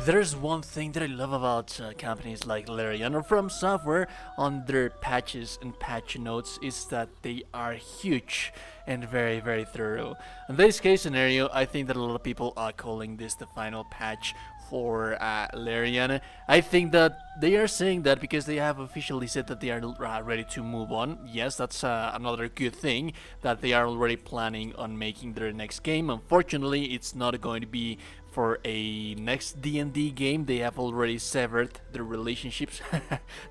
If there's one thing that I love about companies like Larian or From Software on their patches and patch notes is that they are huge and very thorough. In this case scenario, I think that a lot of people are calling this the final patch for Larian. I think that they are saying that because they have officially said that they are ready to move on. Yes, that's another good thing, that they are already planning on making their next game. Unfortunately, it's not going to be for a next D&D game. They have already severed their relationships.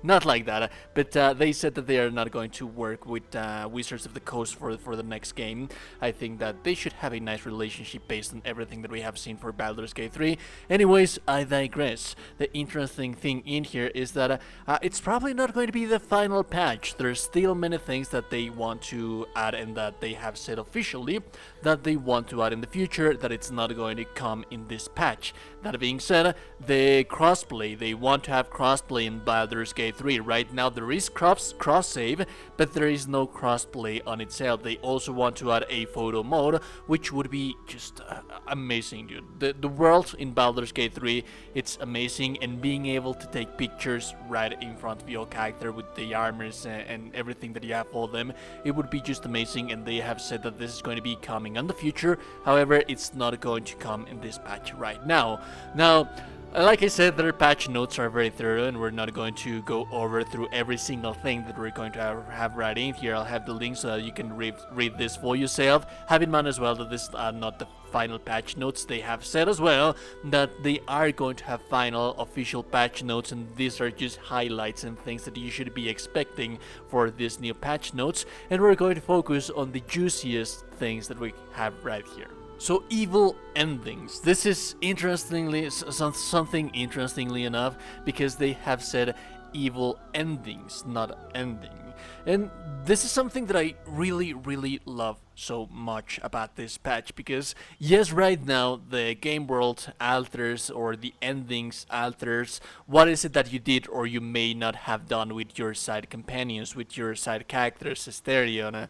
Not like that, but they said that they are not going to work with Wizards of the Coast for the next game. I think that they should have a nice relationship based on everything that we have seen for Baldur's Gate 3. Anyways, I digress. The interesting thing in here is that it's probably not going to be the final patch. There's still many things that they want to add and that they have said officially that they want to add in the future, that it's not going to come in this patch. That being said, the crossplay, they want to have crossplay in Baldur's Gate 3. Right now there is cross save, but there is no crossplay on itself. They also want to add a photo mode, which would be just amazing, dude. The world in Baldur's Gate 3, it's amazing, and being able to take pictures right in front of your character with the armors and everything that you have for them, it would be just amazing. And they have said that this is going to be coming in the future. However, it's not going to come in this patch right now. Now, like I said, their patch notes are very thorough, and we're not going to go over through every single thing that we're going to have right in here. I'll have the link so that you can read this for yourself. Have in mind as well that this are not the final patch notes. They have said as well that they are going to have final official patch notes, and these are just highlights and things that you should be expecting for these new patch notes. And we're going to focus on the juiciest things that we have right here. So, evil endings. This is something interestingly enough, because they have said evil endings, not ending. And this is something that I really love so much about this patch, because yes, right now the game world alters, or the endings alters what is it that you did or you may not have done with your side companions, with your side characters, Asterion,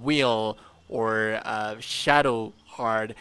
Will, or Shadowheart.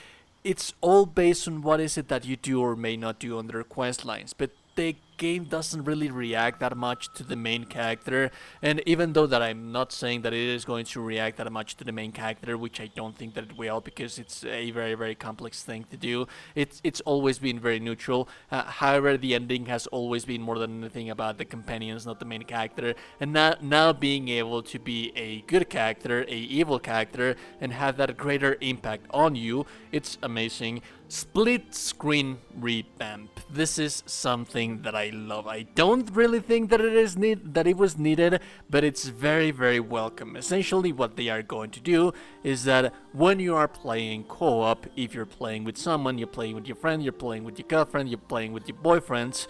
It's all based on what is it that you do or may not do on the quest lines, but the game doesn't really react that much to the main character. And even though that I'm not saying that it is going to react that much to the main character, which I don't think that it will, because it's a very complex thing to do, it's always been very neutral. However, the ending has always been more than anything about the companions, not the main character. And now being able to be a good character, a evil character, and have that greater impact on you, it's amazing. Split screen revamp. This is something that I love. I don't really think that it was needed, but it's very welcome. Essentially, what they are going to do is that when you are playing co-op, if you're playing with someone, you're playing with your friend, you're playing with your girlfriend, you're playing with your boyfriends,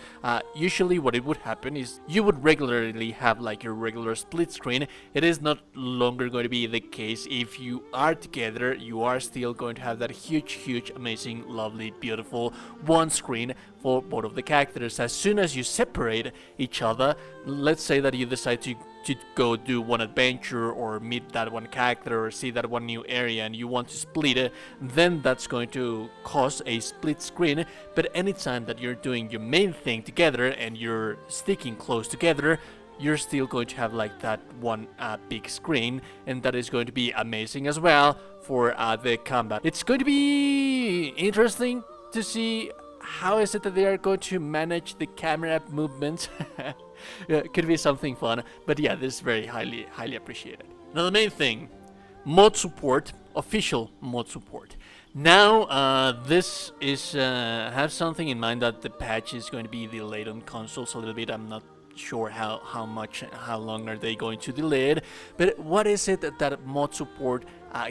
usually what it would happen is you would regularly have like your regular split screen. It is not longer going to be the case. If you are together, you are still going to have that huge, amazing, lovely, beautiful one screen for both of the characters. As soon as you separate each other, let's say that you decide to go do one adventure, or meet that one character, or see that one new area, and you want to split it, then that's going to cause a split screen. But anytime that you're doing your main thing together and you're sticking close together, you're still going to have like that one big screen, and that is going to be amazing as well for the combat. It's going to be interesting to see how is it that they are going to manage the camera movements. Could be something fun, but yeah, this is very highly appreciated. Now the main thing, mod support, official mod support. Now this is have something in mind that the patch is going to be delayed on consoles a little bit. I'm not sure how long are they going to delay it, but what is it that mod support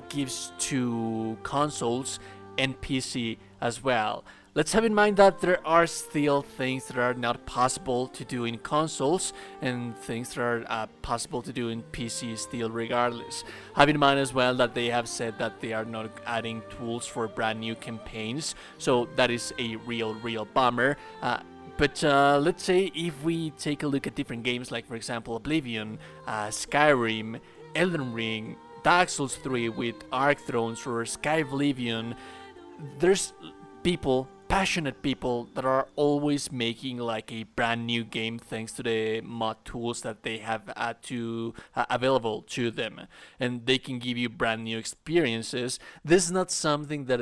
gives to consoles and PC as well? Let's have in mind that there are still things that are not possible to do in consoles, and things that are possible to do in PC still regardless. Have in mind as well that they have said that they are not adding tools for brand new campaigns, so that is a real bummer. But let's say if we take a look at different games, like for example Oblivion, Skyrim, Elden Ring, Dark Souls 3 with Arc Thrones, or Sky Oblivion, there's people passionate people that are always making like a brand new game thanks to the mod tools that they have available to them, and they can give you brand new experiences. This is not something that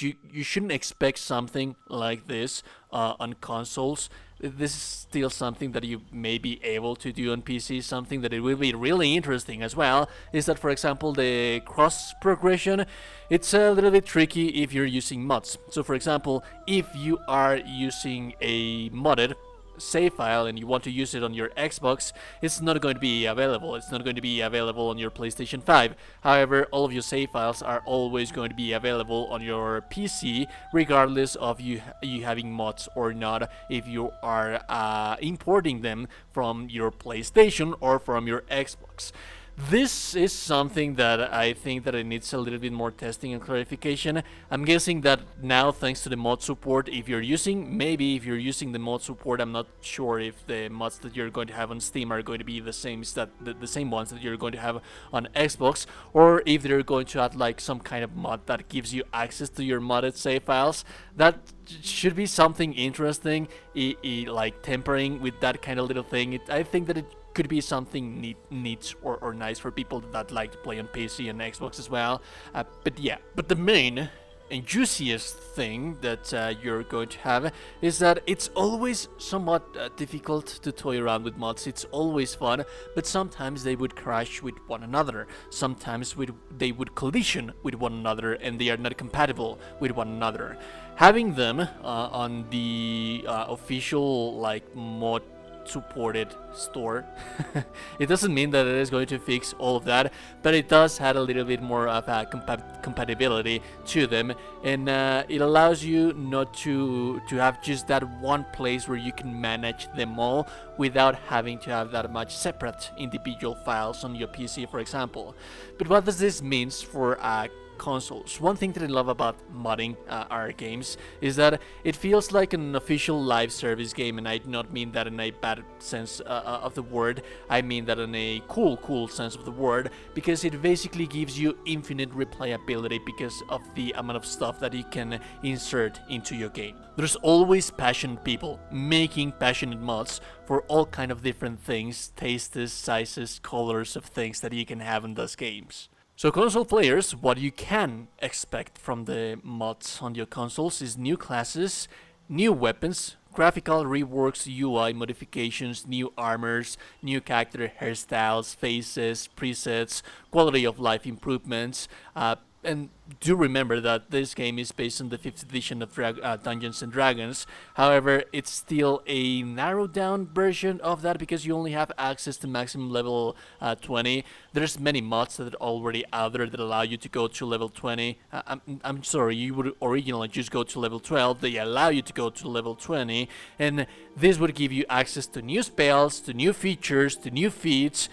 you shouldn't expect something like this on consoles. This is still something that you may be able to do on PC. Something that it will be really interesting as well is that, for example, the cross progression, it's a little bit tricky if you're using mods. So for example, if you are using a modded save file and you want to use it on your Xbox, it's not going to be available. It's not going to be available on your PlayStation 5. However, all of your save files are always going to be available on your PC, regardless of you having mods or not, if you are importing them from your PlayStation or from your Xbox. This is something that I think that it needs a little bit more testing and clarification. I'm guessing that now, thanks to the mod support, if you're using the mod support, I'm not sure if the mods that you're going to have on Steam are going to be the same the same ones that you're going to have on Xbox, or if they're going to add like some kind of mod that gives you access to your modded save files. That should be something interesting, like tampering with that kind of little thing. I think that it could be something neat or nice for people that like to play on PC and Xbox as well. But the main and juiciest thing that you're going to have is that it's always somewhat difficult to toy around with mods. It's always fun, but sometimes they would crash with one another. Sometimes they would collision with one another, and they are not compatible with one another. Having them on the official like mod supported store it doesn't mean that it is going to fix all of that, but it does add a little bit more of a compatibility to them, and it allows you not to have just that one place where you can manage them all without having to have that much separate individual files on your PC, for example. But what does this mean for consoles? One thing that I love about modding our games is that it feels like an official live service game, and I do not mean that in a bad sense of the word. I mean that in a cool sense of the word, because it basically gives you infinite replayability because of the amount of stuff that you can insert into your game. There's always passionate people making passionate mods for all kind of different things, tastes, sizes, colors of things that you can have in those games. So console players, what you can expect from the mods on your consoles is new classes, new weapons, graphical reworks, UI modifications, new armors, new character hairstyles, faces, presets, quality of life improvements, and do remember that this game is based on the 5th edition of Dungeons and Dragons. However, it's still a narrowed down version of that because you only have access to maximum level 20. There's many mods that are already out there that allow you to go to level 20. I'm sorry, you would originally just go to level 12. They allow you to go to level 20, and this would give you access to new spells, to new features, to new feats,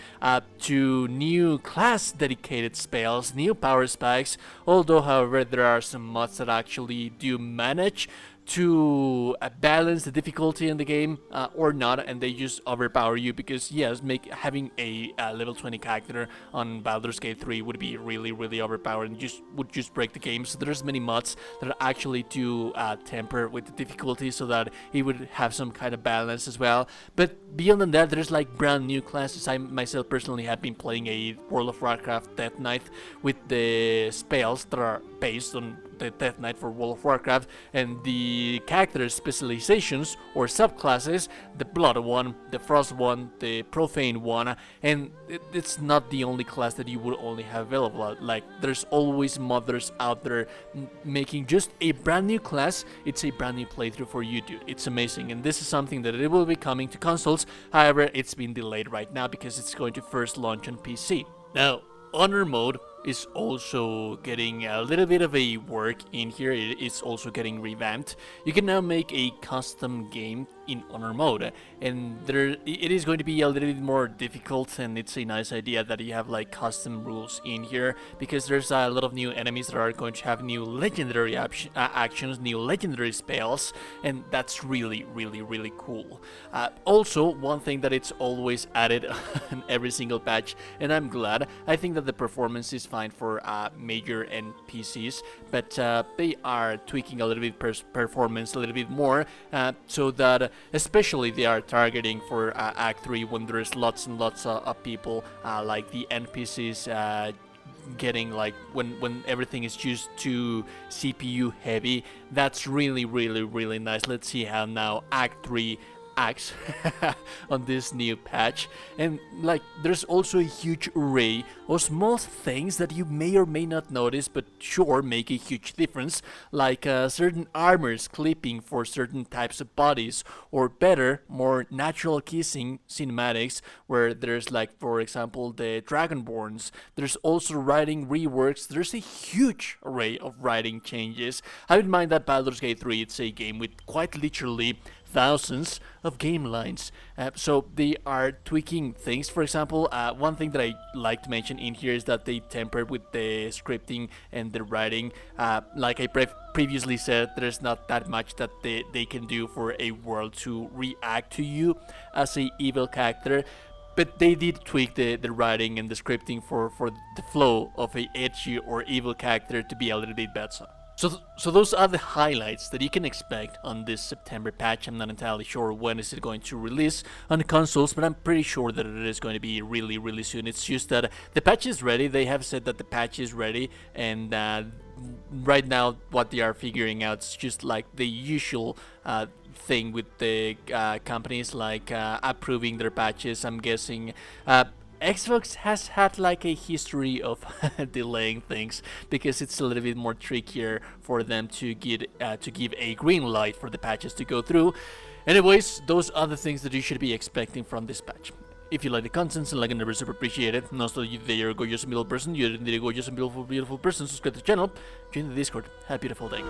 to new class dedicated spells, new power spikes. Although, however, there are some mods that actually do manage to balance the difficulty in the game or not, and they just overpower you because yes, having a level 20 character on Baldur's Gate 3 would be really overpowered and would just break the game. So there's many mods that actually do temper with the difficulty so that it would have some kind of balance as well. But beyond that, there's like brand new classes. I myself personally have been playing a World of Warcraft Death Knight with the spells that are based on the Death Knight for World of Warcraft, and the character specializations or subclasses, the Blood one, the Frost one, the Profane one, and it's not the only class that you would only have available. Like, there's always modders out there making just a brand new class. It's a brand new playthrough for you, dude. It's amazing, and this is something that it will be coming to consoles. However, it's been delayed right now because it's going to first launch on PC. Now, Honor mode is also getting a little bit of a work in here. It's also getting revamped. You can now make a custom game in Honor mode, and it is going to be a little bit more difficult, and it's a nice idea that you have like custom rules in here because there's a lot of new enemies that are going to have new legendary actions, new legendary spells, and that's really cool. Also, one thing that it's always added in every single patch, and I'm glad, I think that the performance is fine for major NPCs, but they are tweaking a little bit performance a little bit more, so that especially they are targeting for Act 3 when there's lots and lots of people, like the NPCs getting like when everything is just too CPU heavy. That's really nice. Let's see how now Act 3 acts on this new patch. And like there's also a huge array of small things that you may or may not notice, but sure make a huge difference, like certain armors clipping for certain types of bodies, or better, more natural kissing cinematics where there's like, for example, the Dragonborns. There's also writing reworks. There's a huge array of writing changes. Have in mind that Baldur's Gate 3, it's a game with quite literally thousands of game lines, so they are tweaking things. For example, one thing that I like to mention in here is that they tempered with the scripting and the writing. Like I previously said, there's not that much that they can do for a world to react to you as a evil character, but they did tweak the writing and the scripting for the flow of a edgy or evil character to be a little bit better. So those are the highlights that you can expect on this September patch. I'm not entirely sure when is it going to release on the consoles, but I'm pretty sure that it is going to be really soon. It's just that the patch is ready. They have said that the patch is ready, and right now what they are figuring out is just like the usual thing with the companies, like approving their patches. I'm guessing Xbox has had like a history of delaying things because it's a little bit more trickier for them to give a green light for the patches to go through. Anyways, those are the things that you should be expecting from this patch. If you like the content and like it, never super appreciate it. And also, you're a gorgeous and beautiful person, you're a gorgeous and beautiful person, subscribe to the channel, join the Discord. Have a beautiful day.